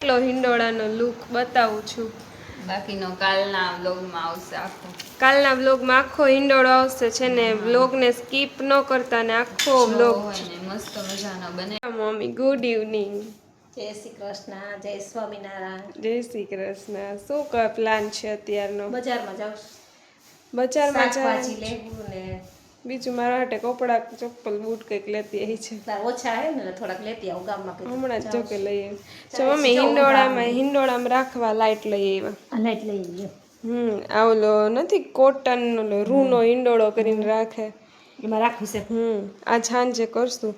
એટલો હિંડોળાનો લુક બતાવું છું. બાકીનો કાલના વ્લોગમાં આવશે આખો. કાલના વ્લોગમાં આખો હિંડોળો આવશે છે ને, વ્લોગને સ્કીપ ન કરતા ને આખો વ્લોગ મસ્ત મજાનો બને. Mummy good evening. જય શ્રી કૃષ્ણ, જય સ્વામિનારાયણ. જય શ્રી કૃષ્ણ. શું પ્લાન છે અત્યારનો? બજારમાં જાવ. બજારમાં શાકભાજી લેવું ને બીજું મારા માટે કપડાં ચપ્પલ બૂટ કંઈક લેતી આવી છે. ઓછા હે ને થોડાક લેતી આવું ગામમાં. હમણાં જ જોકે લઈ આવી છે મમ્મી. હિંડોળામાં રાખવા લાઈટ લઈ આવ્યા. લાઈટ લઈ ગયો. આવલો નથી કોટન રૂનો હિંડોળો કરીને રાખે, એમાં રાખવું છે. આ સાંજે કરશું.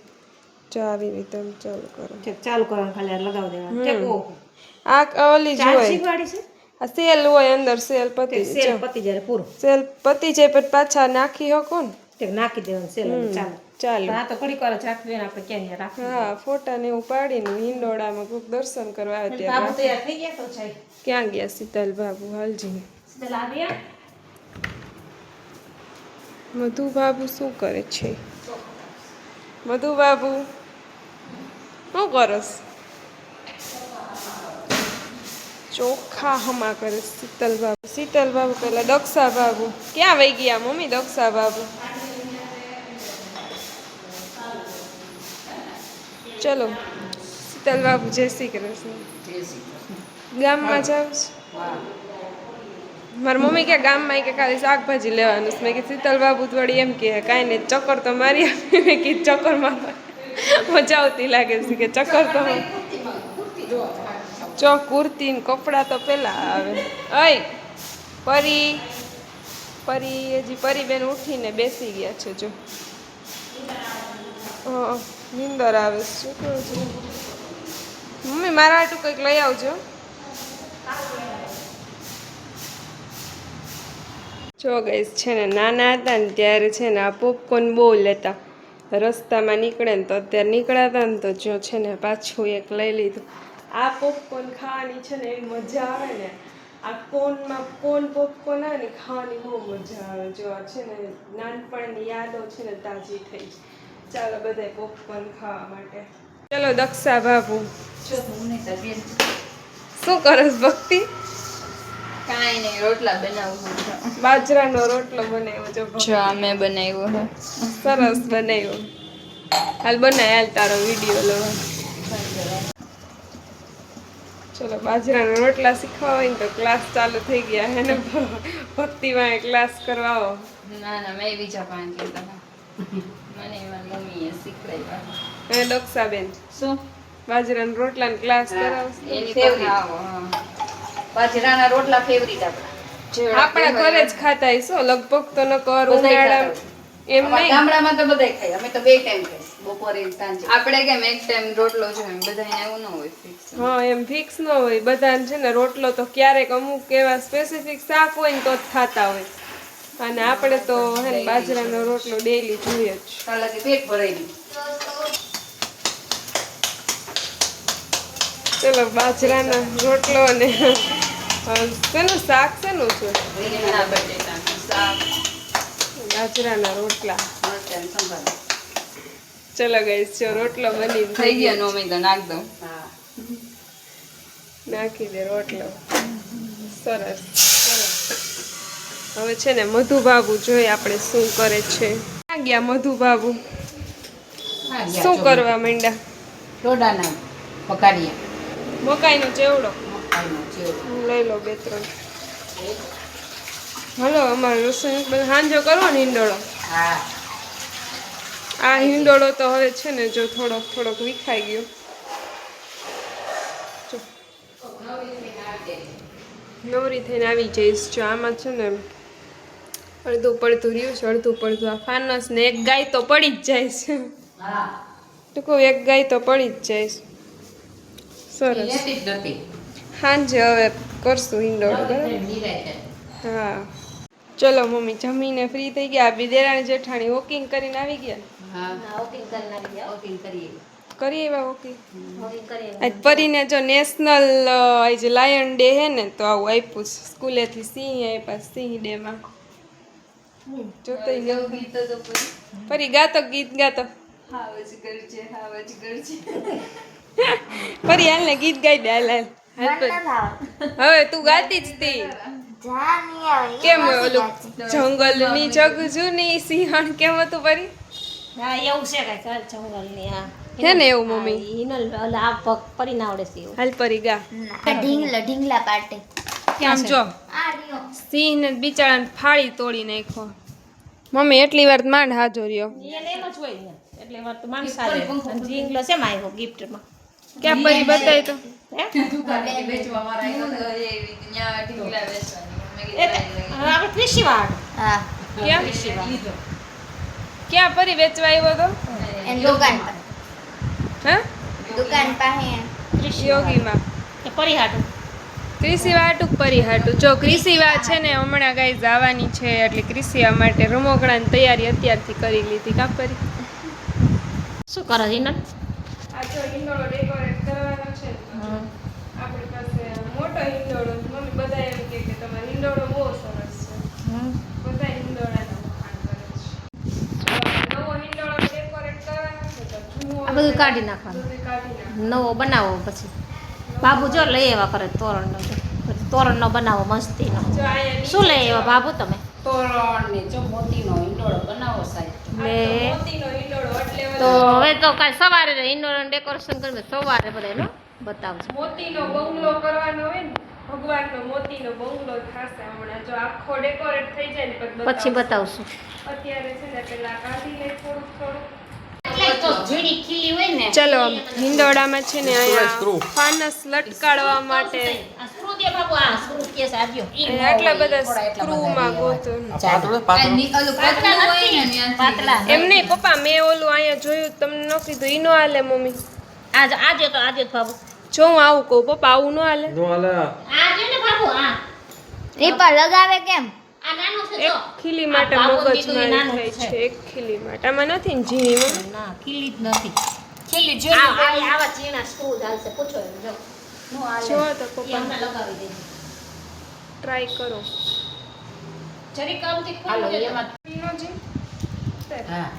જો આવી રીતે ચાલુ કરો. ચાલુ કરવાનું, ખાલી લગાવી દેવાનું. આ ઓલી ચાર્જિંગ વાળી છે. આ સેલ હોય અંદર, સેલ પતી સેલ પતી જાય પૂરું. સેલ પતી જાય પછી પાછા નાખી હકો ને તે નાખી દેવાનું સેલ. ચાલો. આ તો ઘડીક વાર જ રાખવી ને આપણે ક્યાં રાખવું. હા, ફોટા ને એવું પાડીને હિંડોળામાં કોઈક દર્શન કરવા આવે ત્યારે. બાબુ તૈયાર થઈ ગયા તો છે. ક્યાં ગયા શીતલ બાબુ? હાલજી. શીતલ આવ્યા. મધુ બાબુ શું કરે છે? મધુ બાબુ શું કરસ? ચોખા હમા કરે શીતલ બાબુ. શીતલ બાબુ પેલા દક્ષા બાબુ ક્યાં વહી ગયા મમ્મી? દક્ષા બાબુ ચલો. શીતલ બાબુ જય શ્રી કૃષ્ણ. ગામમાં જાવ છે મારી મમ્મી કે ગામમાં કે ખાલી શાકભાજી લેવાનું. મેં કે શીતલ બાબુ વળી એમ કે કાંઈ નહીં ચક્કર તો મારી આપી. મેં કીધું ચક્કર મારવા મજા આવતી લાગે છે કે ચક્કર તો ચો કુર્તી ને કપડાં તો પેલા આવે. અય પરી હજી પરીબેન ઉઠીને બેસી ગયા છે. જો નીંદર આવે છે. શું કહું છું મમ્મી? મારા હાટું કંઈક લઈ આવજો. જો ગઈશ છે ને, નાના હતા ને ત્યારે છે ને આ પોપકોર્ન બહુ લેતા. રસ્તામાં નીકળે ને તો અત્યારે નીકળ્યા ને તો જો છે ને પાછું એક લઈ લીધું. આ પોપકોર્ન ખાવાની છે ને એવી મજા આવે ને. આ કોન પોપકોર્ન આવે ને ખાવાની બહુ મજા આવે. જો આ છે ને નાનપણની યાદો છે ને તાજી થઈ. ચાલો બધા પોપકોર્ન ખાવા માટે. ચલો દક્ષા બાબુ શું કરસ ભક્તિ? કાંઈ નહીં, રોટલા બનાવું છું. બાજરાનો રોટલો બનાવ્યો. જો આ મેં બનાવ્યો છે. સરસ બનાવ્યો. હાલ બનાય, હાલ તારો વિડીયો લો. ચલો બાજરાના રોટલા શીખવા હોય ને તો ક્લાસ ચાલુ થઈ ગયા હે ને. ભક્તિમાં ક્લાસ કરવા આવો. ના મેં બીજા પાંચ કીધા. મને મારી મમ્મીએ શીખવાડ્યા. અને દક્ષાબેન શું બાજરાના રોટલાનો ક્લાસ કરાવશે? એની ફેવરિટ. બાજરાના રોટલા ફેવરિટ આપણા ઘરે જ ખાતા હશો લગભગ તો. ન કર ઉનાળા એમ નહીં, ગામડામાં તો બધાય ખાય. અમે તો બે ટાઈમ ખાઈ, બપોરે સાંજે. આપણે કેમ એક ટાઈમ રોટલો જોઈએ, બધાને એવું ન હોય ફિક્સ. હા એમ ફિક્સ ન હોય બધાને છે ને. રોટલો તો ક્યારેક અમુક એવા સ્પેસિફિક શાક હોય ને તો જ ખાતા હોય. અને આપણે તો હે ને બાજરાનો રોટલો ડેઈલી જોઈએ જ. કાલે પેટ ભરાઈ ગયું. ચલો બાજરાનો રોટલો અને શેનું શાક શેનું છે? રીંગણા બટેટાનું શાક, બાજરાના રોટલા. મરચાં સંભાર. ચલો ગઈશ જો રોટલો બની થઈ ગયો નો મેં તો નાખ દઉં. નાખી દે રોટલો. સરસ. હવે છે ને મધુ બાબુ જોઈએ આપણે શું કરે છે. ક્યાં ગયા મધુ બાબુ? શું કરવા માંડ્યા? ટોડાના પકાડીએ. મકાઈનો ચેવડો લઈ લો 2-3. હલો અમારે રસોઈ સાંજો કરવો ને હિંડોળો. આ હિંડોળો તો હવે છે ને જો થોડોક વિખાઈ ગયો. નવરી થઈને આવી જઈશ. જો આમાં છે ને અડધું પડતું રહ્યું છે, અડધું પડતું આ ફાનસ ને એક ગાય તો પડી જ જાય છે. ટૂંકો એક ગાય તો પડી જ જાય છે. સરસ. સાંજે હવે કરશું હિંડોળો. હા ચલો મમ્મી જમીને ફ્રી થઈ ગયા. બી દેરાણી જેઠાણી વોકિંગ કરીને આવી ગયા. કરી એવા વોકિંગ. આજ પરીને જો નેશનલ આજે લાયન ડે હે ને તો આવું આપ્યું સ્કૂલેથી. સિંહ આપ્યા સિંહ ડે માં. જોતો ગીત તો. 「 પરી ગાતો ગીત ગાતો. હા વજ કરજે. 「 હા વજ કરજે. હા વજ કરજે. ફરી હાલ ને ગીત ગાઈ દે હાલ હાલ હાલ પરી. હવે તું ગાતી જ તી કેમ ઓલું જંગલની જગજુની સિંહણ કેમ હતું પરી હા એવું છે કાંઈ ચાલ જંગલની હા હે ને એવું મમ્મી હિનલ ઓલા આ પગ પડી ના આવડે છે એવું હાલ પરી ગા ઢીંગલા પાટે આમ જો સિંહ ને બિચારાને ફાળી તોડી નાખ્યો મમ્મી એટલી વાર માંડ હાજો રહ્યો એને એમ જ હોય ને એટલે વાર તો માણસ આવે અને ઢીંગલો શેમાં આવ્યો ગિફ્ટમાં ક્યાં પરી બતાય તો વેચવા મારા આવ્યો તો એ ત્યાં ઢીંગલા વેચવાની મેં એ કીધું તો આપણે કૃષિવાડ હા ક્યાં ક્યાં પરી વેચવા આવ્યો તો એન દુકાન પર હા દુકાન પાસે યોગીમાં કે પરિહાટું ક્રિસી વાટુક પરી હાટું જો ક્રિસી વા છે ને હમણાં ગાઈ જવાની છે એટલે ક્રિસીવા માટે રમકડાની તૈયારી અત્યારથી કરી લીધી કા પરી શું કરો હિનલ આ જો હિંડોળો ડેકોરેટ કરવાનો છે આપણી પાસે મોટો હિંડોળો મમ્મી બધા એમ કે તમારો હિંડોળો બહુ સરસ છે બધા હિંડોળાના વખાણ કરે છે નવો હિંડોળો ડેકોરેટ કરવાનો છે તો જૂનો આ બધું કાઢી નાખવાનું બધું કાઢી નાખવાનું. નવો બનાવો પછી બાબુ જો લઈ એવા કરે તોરણનો પછી તોરણનો બનાવો મસ્તીનો જો અહીંયા શું લઈ એવા બાબુ તમે તોરણ ને જો મોતીનો ઈંડોળો બનાવો સાહેબ લે મોતીનો હિંડોળો એટલે તો ઓલો હવે તો કાલ સવારે ઇન્ડોર ડેકોરેશન કરીને સવારે બધાનો બતાવજો મોતીનો બંગલો કરવાનો હોય ને ભગવાનનો મોતીનો બંગલો થશે હમણાં જો આખો ડેકોરેટ થઈ જાય ને પછી બતાવશું અત્યારે છે ને પેલા કાઢી લે થોડુંક થોડુંક તો ઝીણી ખીલી હોય ને ચલો હિંડોળામાં છે ને અહીંયા ફાનસ લટકાડવા માટે આ સ્ક્રૂ દે બાબુ આ સ્ક્રૂ કેસ આવ્યો આટલા બધા સ્ક્રૂમાં ગોતું ઓલું પાતળું હોય ને ત્યાંથી પાતળા એમ નહીં પપ્પા મેં ઓલું અહીંયા જોયું તમને ન કીધું ઈ નો હાલે મમ્મી આજે તો બાબુ જો હું આવું કહું પપ્પા આવું ન હાલે આજે ને બાબુ આ એ પર લગાવે કેમ આ નાનું છે એક જો ખીલી માટે આ બાબુ મગજ કીધું એ નાનું થાય છે. છે એક ખીલી માટે આમાં નથી ને ઝીણી મમ્મી ના ખીલી જ નથી ખીલી જો આવા ચીણા સ્ક્રૂ ચાલશે પૂછો એમ જો જો તો એ પપ્પા હમણાં લગાવી દેજો ટ્રાય કરો જરી કામથી હાલો ખોલી એમાં ઈનો જી હા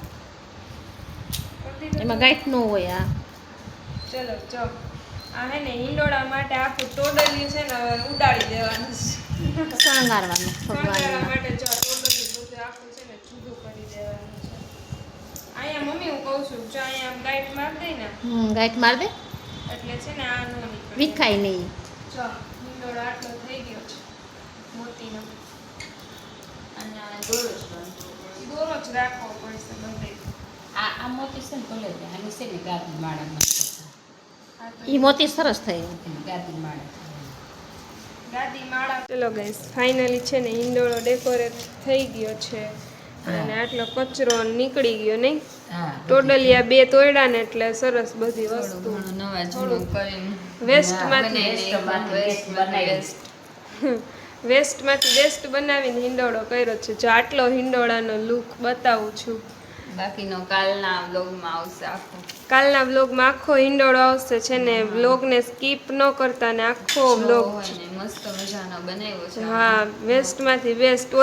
એમાં ગાંઠ ન હોય આ ચલો જો આ હે ને હિંડોળા માટે આખું ટોડલિયું છે ને હવે ઉડાડી દેવાનું છે શણગારવાનું શણગારવા ભગવાન માટે જો આ ટોડલિયું બધું આખું છે ને જુદું કરી દેવાનું છે અહીંયા મમ્મી હું કહું છું જો અહીંયા આમ ગાઈડ માર દઈ ને ગાંઠ માર દે એટલે છે ને આ નો નીકળે વિખાય નહીં જો હિંડોળો આટલો થઈ ગયો છે મોતીનો અને આ દોરો જ બાંધવો દોરો જ રાખવો પડશે બધે આ મોતી છે ને ભલે જાય આની છે ને ગાદી માળામાં આ તો ઈ મોતી સરસ થઈ ગાદી માળા ગાદી માળા ચલો ગાઈસ ફાઇનલી છે ને હિંડોળો ડેકોરેટ થઈ ગયો છે અને આટલો કચરો નીકળી ગયો નહીં હા ટોટલી આ બે તોડ્યા ને એટલે સરસ બધી થોડું વસ્તુ ઘણું નવા જૂનું કરીને વેસ્ટમાંથી વેસ્ટમાંથી બેસ્ટ બનાવીને હિંડોળો કર્યો છે જો આટલો હિંડોળાનો લુક બતાવું છું બાકીનો કાલના વ્લોગમાં આવશે આખો કાલના વ્લોગમાં આખો હિંડોળો આવશે છે ને વ્લોગને સ્કીપ ન કરતા ને આખો વ્લોગ હોય ને મસ્ત મજાનો બનાવ્યો છે હા વેસ્ટમાંથી બેસ્ટ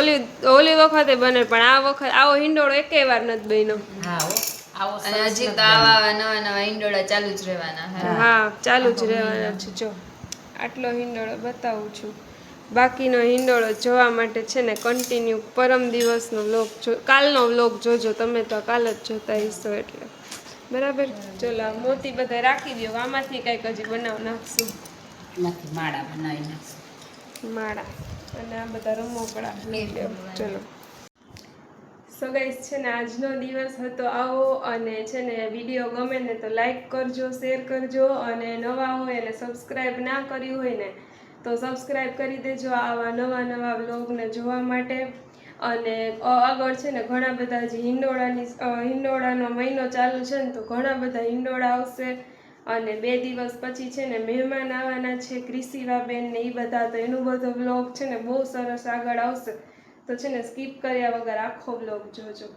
ઓલી વખતે બને પણ આ વખત આવો હિંડોળો એકેય વાર નથી બન્યો હા હો આવો અને હજી તો આવા નવા નવા ઈંડોળા ચાલુ જ રહેવાના હે હા ચાલુ જ રહેવાના છે જો આટલો હિંડોળો બતાવું છું બાકીનો હિંડોળો જોવા માટે છે ને કન્ટિન્યુ પરમ દિવસનો વ્લોગ કાલનો વ્લોગ જોજો તમે તો કાલ જ જોતા હશો એટલે બરાબર ચલો આ મોતી બધા રાખી દો આમાંથી કંઈક હજી બનાવ નાખશું નથી માળા બનાવી નાખશું માળા અને આ બધા રમકડા લઈ લો ચલો સો ગાઈસ છે ને આજનો દિવસ હતો આવો અને છે ને વિડીયો ગમે ને તો લાઈક કરજો શેર કરજો અને નવા હોય અને સબસ્ક્રાઈબ ના કર્યું હોય ને તો સબસ્ક્રાઈબ કરી દેજો આવા નવા નવા વ્લોગને જોવા માટે અને આગળ છે ને ઘણા બધા જે હિંડોળાનો મહિનો ચાલુ છે ને તો ઘણા બધા હિંડોળા આવશે અને 2 દિવસ પછી છે ને મહેમાન આવવાના છે ક્રિસીવાબેન ને એ બધા તો એનું બધો વ્લોગ છે ને બહુ સરસ આગળ આવશે તો છે ને સ્કીપ કર્યા વગર આખો વ્લોગ જોજો